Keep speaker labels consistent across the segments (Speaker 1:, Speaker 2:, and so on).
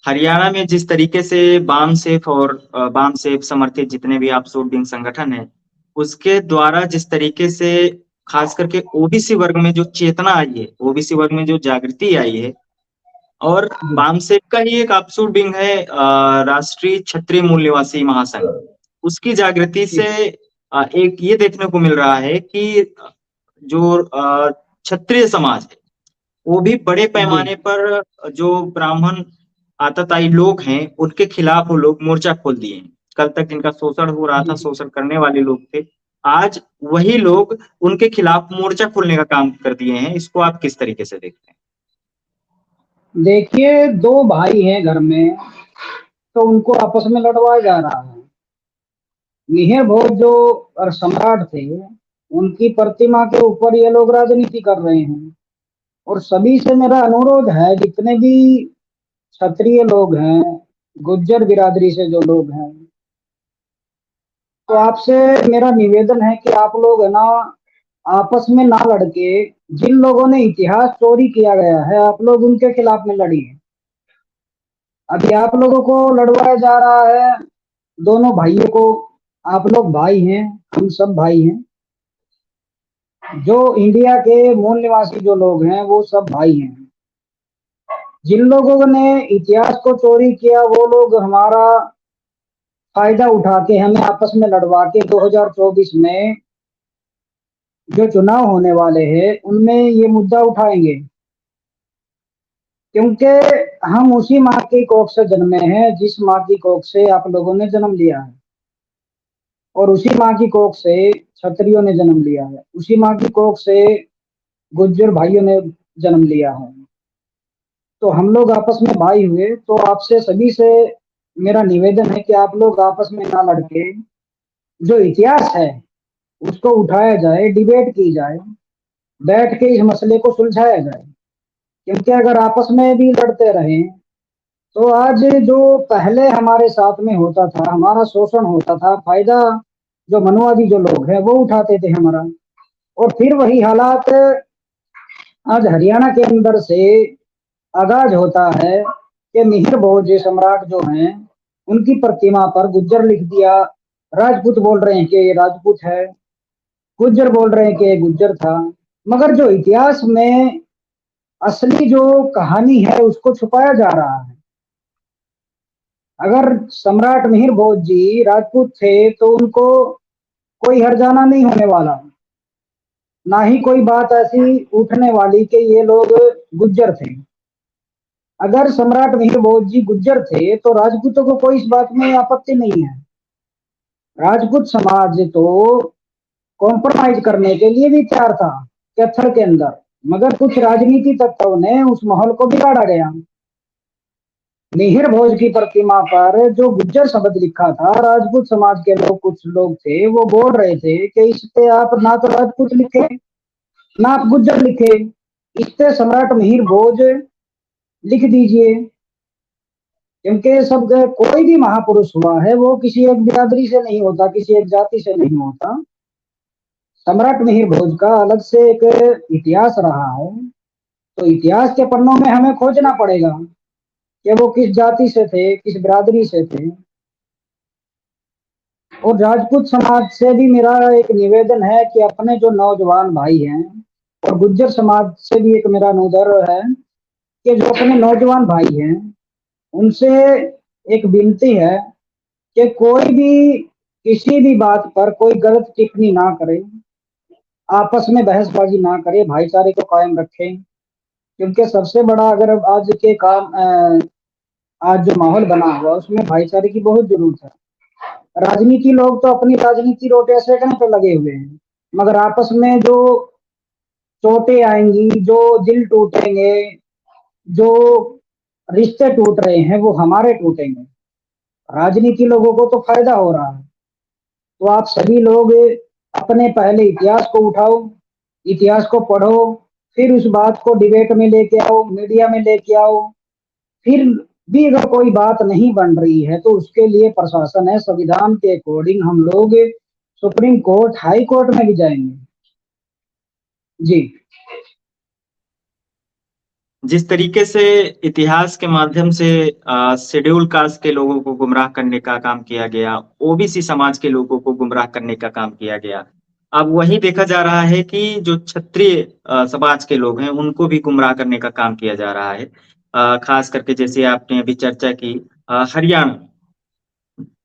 Speaker 1: हरियाणा में जिस तरीके से बाम सेफ और बाम सेफ समर्थित जितने भी आप शूटिंग संगठन हैं, उसके द्वारा जिस तरीके से खास करके ओबीसी वर्ग में जो चेतना आई है, ओबीसी वर्ग में जो जागृति आई है, और
Speaker 2: जी।
Speaker 1: बामसेफ का ही एक अपशूट विंग है राष्ट्रीय क्षत्रिय मूल निवासी महासंघ। उसकी जागृति
Speaker 2: जी।
Speaker 1: से एक ये देखने को मिल रहा है कि जो क्षत्रिय समाज है वो भी बड़े
Speaker 2: जी।
Speaker 1: पैमाने पर जो ब्राह्मण आतताई लोग हैं उनके खिलाफ वो लोग मोर्चा खोल दिए हैं। कल तक जिनका शोषण हो रहा था,
Speaker 2: जी।
Speaker 1: शोषण करने वाले लोग थे, आज वही लोग उनके खिलाफ मोर्चा खोलने का काम कर दिए हैं। इसको आप किस तरीके से देखते हैं?
Speaker 2: देखिए, दो भाई हैं घर में, तो उनको आपस में लड़वाया जा रहा है। मिहिर भोज जो और सम्राट थे, उनकी प्रतिमा के ऊपर ये लोग राजनीति कर रहे हैं। और सभी से मेरा अनुरोध है, जितने भी क्षत्रिय लोग हैं, गुज्जर बिरादरी से जो लोग हैं, तो आपसे मेरा निवेदन है कि आप लोग है ना, आपस में ना लड़के, जिन लोगों ने इतिहास चोरी किया गया है, आप लोग उनके खिलाफ में लड़िए। अभी आप लोगों को लड़वाया जा रहा है, दोनों भाइयों को। आप लोग भाई हैं, हम सब भाई हैं। जो इंडिया के मूल निवासी जो लोग हैं, वो सब भाई हैं। जिन लोगों ने इतिहास को चोरी किया, वो लोग हमारा फायदा उठा के हमें आपस में लड़वा के 2024 में जो चुनाव होने वाले हैं, उनमें ये मुद्दा उठाएंगे। क्योंकि हम उसी माँ की कोख से जन्मे हैं, जिस माँ की कोख से आप लोगों ने जन्म लिया है। और उसी माँ की कोख से क्षत्रियों ने जन्म लिया है, उसी माँ की कोख से गुज्जर भाइयों ने जन्म लिया है। तो हम लोग आपस में भाई हुए, तो आपसे सभी से मेरा निवेदन है कि आप लोग आपस में ना लड़के, जो इतिहास है उसको उठाया जाए, डिबेट की जाए, बैठ के इस मसले को सुलझाया जाए। क्योंकि अगर आपस में भी लड़ते रहे, तो आज जो पहले हमारे साथ में होता था, हमारा शोषण होता था, फायदा जो मनुवादी जो लोग हैं वो उठाते थे हमारा। और फिर वही हालात आज हरियाणा के अंदर से आगाज होता है कि मिहिर भोज सम्राट जो हैं, उनकी प्रतिमा पर गुज्जर लिख दिया। राजपूत बोल रहे हैं कि ये राजपूत है, गुज्जर बोल रहे हैं कि ये गुज्जर था। मगर जो इतिहास में असली जो कहानी है, उसको छुपाया जा रहा है। अगर सम्राट मिहिर भोज जी राजपूत थे, तो उनको कोई हर्जाना नहीं होने वाला, ना ही कोई बात ऐसी उठने वाली कि ये लोग गुज्जर थे। अगर सम्राट मिहिर भोज जी गुज्जर थे, तो राजपूतों को कोई इस बात में आपत्ति नहीं है। राजपूत समाज तो कॉम्प्रोमाइज करने के लिए भी तैयार था कैथल के अंदर, मगर कुछ राजनीति तत्वों ने उस माहौल को बिगाड़ा गया। मिहिर भोज की प्रतिमा पर जो गुज्जर शब्द लिखा था, राजपूत समाज के लोग, कुछ लोग थे, वो बोल रहे थे कि इस पे आप ना तो राजपूत लिखे, ना आप गुज्जर लिखे, इस पे सम्राट मिहिर भोज लिख दीजिए। क्योंकि सब कोई भी महापुरुष हुआ है, वो किसी एक बिरादरी से नहीं होता, किसी एक जाति से नहीं होता। सम्राट मिहिर भोज का अलग से एक इतिहास रहा है। तो इतिहास के पन्नों में हमें खोजना पड़ेगा कि वो किस जाति से थे, किस बिरादरी से थे। और राजपूत समाज से भी मेरा एक निवेदन है कि अपने जो नौजवान भाई हैं, और गुज्जर समाज से भी एक मेरा अनुरोध है कि जो अपने नौजवान भाई हैं, उनसे एक विनती है कि कोई भी किसी भी बात पर कोई गलत टिप्पणी ना करे, आपस में बहसबाजी ना करे, भाईचारे को कायम रखें। क्योंकि सबसे बड़ा, अगर आज के काम आज जो माहौल बना हुआ, उसमें भाईचारे की बहुत जरूरत है। राजनीति लोग तो अपनी राजनीति रोटे सेकने पे लगे हुए हैं, मगर आपस में जो चोटें आएंगी, जो दिल टूटेंगे, जो रिश्ते टूट रहे हैं, वो हमारे टूटेंगे। राजनीति लोगों को तो फायदा हो रहा है। तो आप सभी लोग अपने पहले इतिहास को उठाओ, इतिहास को पढ़ो, फिर उस बात को डिबेट में लेके आओ, मीडिया में लेके आओ। फिर भी अगर कोई बात नहीं बन रही है, तो उसके लिए प्रशासन है, संविधान के अकॉर्डिंग हम लोग सुप्रीम कोर्ट, हाई कोर्ट में भी जाएंगे। जी।
Speaker 1: जिस तरीके से इतिहास के माध्यम से शेड्यूल कास्ट के लोगों को गुमराह करने का काम किया गया, ओबीसी समाज के लोगों को गुमराह करने का काम किया गया, अब वही देखा जा रहा है कि जो क्षत्रिय समाज के लोग हैं उनको भी गुमराह करने का काम किया जा रहा है। खास करके जैसे आपने अभी चर्चा की, हरियाणा।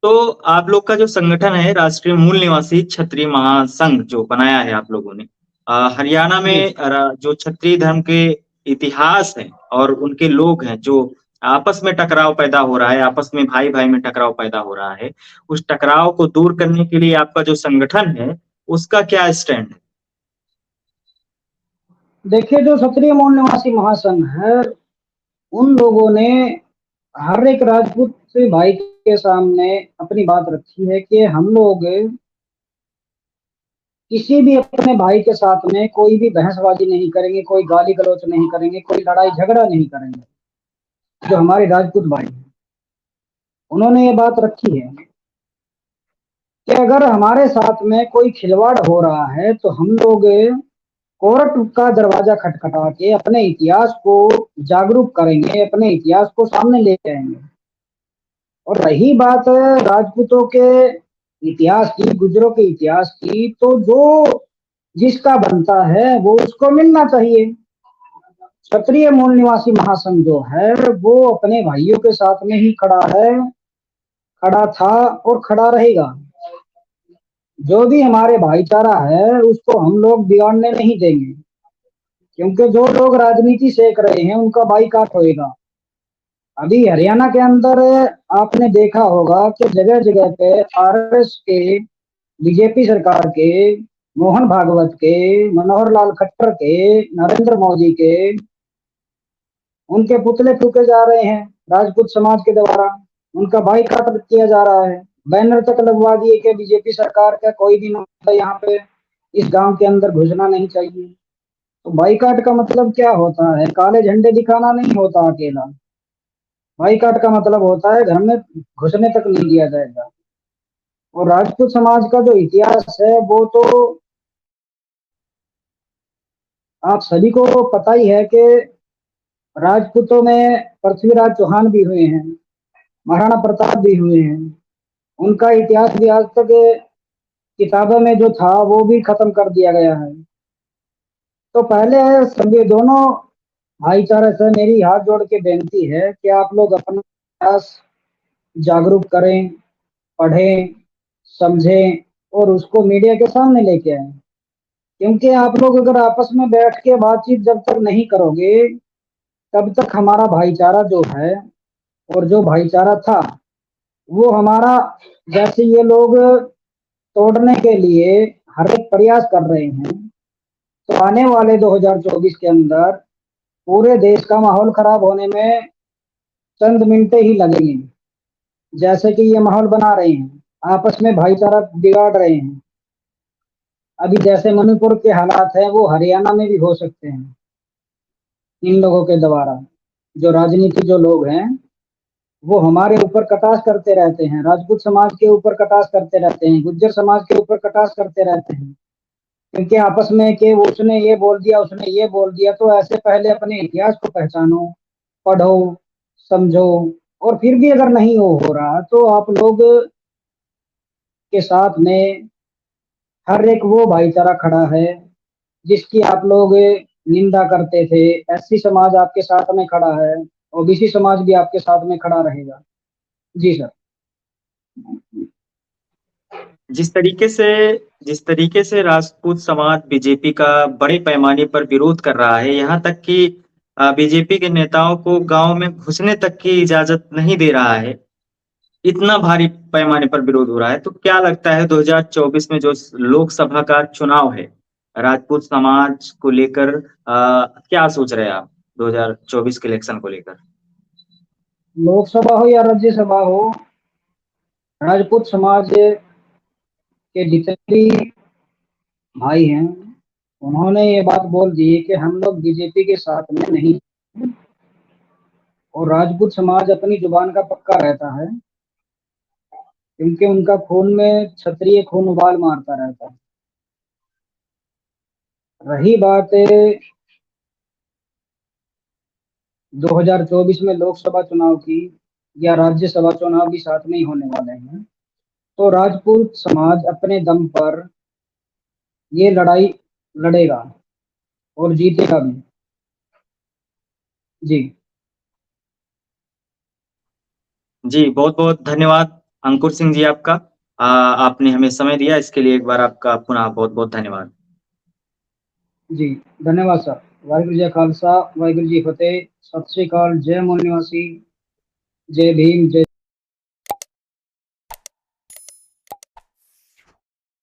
Speaker 1: तो आप लोग का जो संगठन है राष्ट्रीय मूल निवासी क्षत्रिय महासंघ जो बनाया है आप लोगों ने, हरियाणा
Speaker 2: जी
Speaker 1: में जो क्षत्रिय धर्म के इतिहास है और उनके लोग हैं, जो आपस में टकराव पैदा हो रहा है, आपस में भाई भाई में टकराव पैदा हो रहा है, उस टकराव को दूर करने के लिए आपका जो संगठन है उसका क्या स्टैंड है?
Speaker 2: देखिए, जो क्षत्रिय मूल निवासी महासंघ है, उन लोगों ने हर एक राजपूत भाई के सामने अपनी बात रखी है कि हम लोग किसी भी अपने भाई के साथ में कोई भी बहसबाजी नहीं करेंगे, कोई गाली गलौच नहीं करेंगे, कोई लड़ाई झगड़ा नहीं करेंगे। जो हमारे राजपूत भाई हैं, उन्होंने ये बात रखी है कि अगर हमारे साथ में कोई खिलवाड़ हो रहा है तो हम लोग कोर्ट का दरवाजा खटखटा के अपने इतिहास को जागरूक करेंगे, अपने इतिहास को सामने ले आएंगे। और रही बात राजपूतों के इतिहास की, गुजरों के इतिहास की, तो जो जिसका बनता है वो उसको मिलना चाहिए। क्षत्रिय मूल निवासी महासंघ जो है वो अपने भाइयों के साथ में ही खड़ा है, खड़ा था और खड़ा रहेगा। जो भी हमारे भाईचारा है उसको हम लोग बिगाड़ने नहीं देंगे, क्योंकि जो लोग राजनीति सेक रहे हैं उनका बाईकाट होएगा। अभी हरियाणा के अंदर आपने देखा होगा कि जगह जगह पे आरएस के, बीजेपी सरकार के, मोहन भागवत के, मनोहर लाल खट्टर के, नरेंद्र मोदी के, उनके पुतले फूके जा रहे हैं राजपूत समाज के द्वारा। उनका बाईकाट किया जा रहा है। बैनर तक लगवा दिए कि बीजेपी सरकार का कोई भी नुमाइंदा यहाँ पे इस गांव के अंदर घुसना नहीं चाहिए। तो बाईकाट का मतलब क्या होता है? काले झंडे दिखाना नहीं होता अकेला। बाईकाट का मतलब होता है घर में घुसने तक नहीं दिया जाएगा। और राजपूत समाज का जो इतिहास है वो तो आप सभी को पता ही है कि राजपूतों में पृथ्वीराज चौहान भी हुए हैं, महाराणा प्रताप भी हुए हैं। उनका इतिहास भी आज तक किताबों में जो था वो भी खत्म कर दिया गया है। तो पहले सभी दोनों भाईचारे से मेरी हाथ जोड़ के बेनती है कि आप लोग अपना इतिहास जागरूक करें, पढ़ें, समझें और उसको मीडिया के सामने लेके आए। क्योंकि आप लोग अगर आपस में बैठ के बातचीत जब तक नहीं करोगे, तब तक हमारा भाईचारा जो है और जो भाईचारा था वो हमारा, जैसे ये लोग तोड़ने के लिए हर एक प्रयास कर रहे हैं, तो आने वाले 2024 के अंदर पूरे देश का माहौल खराब होने में चंद मिनटें ही लगेंगे। जैसे कि ये माहौल बना रहे हैं, आपस में भाईचारा बिगाड़ रहे हैं। अभी जैसे मणिपुर के हालात है वो हरियाणा में भी हो सकते हैं इन लोगों के द्वारा। जो राजनीति जो लोग हैं वो हमारे ऊपर कटाक्ष करते रहते हैं, राजपूत समाज के ऊपर कटाक्ष करते रहते हैं, गुज्जर समाज के ऊपर कटाक्ष करते रहते हैं। क्योंकि आपस में कि उसने ये बोल दिया, उसने ये बोल दिया। तो ऐसे पहले अपने इतिहास को पहचानो, पढ़ो, समझो। और फिर भी अगर नहीं हो रहा तो आप लोग के साथ में हर एक वो भाईचारा खड़ा है जिसकी आप लोग निंदा करते थे। एससी समाज आपके साथ में खड़ा है, ओबीसी समाज भी आपके साथ में खड़ा रहेगा। जी सर।
Speaker 1: जिस तरीके से जिस तरीके से राजपूत समाज बीजेपी का बड़े पैमाने पर विरोध कर रहा है, यहाँ तक कि बीजेपी के नेताओं को गांव में घुसने तक की इजाजत नहीं दे रहा है, इतना भारी पैमाने पर विरोध हो रहा है, तो क्या लगता है 2024 में जो लोकसभा का चुनाव है, राजपूत समाज को लेकर क्या सोच रहे हैं आप 2024 के इलेक्शन को लेकर?
Speaker 2: लोकसभा हो या राज्यसभा हो, राजपूत समाज के जितने भी भाई हैं उन्होंने ये बात बोल दी है कि हम लोग बीजेपी के साथ में नहीं। और राजपूत समाज अपनी जुबान का पक्का रहता है, क्योंकि उनका खून में क्षत्रिय खून उबाल मारता रहता है। रही बात 2024 में लोकसभा चुनाव की या राज्यसभा चुनाव भी साथ में ही होने वाले हैं। तो राजपूत समाज अपने दम पर ये लड़ाई लड़ेगा और जीतेगा भी। जी।
Speaker 1: जी, बहुत बहुत धन्यवाद अंकुर सिंह जी आपका। आपने हमें समय दिया, इसके लिए एक बार आपका पुनः बहुत बहुत धन्यवाद।
Speaker 2: जी, धन्यवाद सर। वाहिगुरु जी का खालसा, वाहिगुरु जी की फतेह। सत श्री अकाल, जय मूल निवासी, जय भीम, जय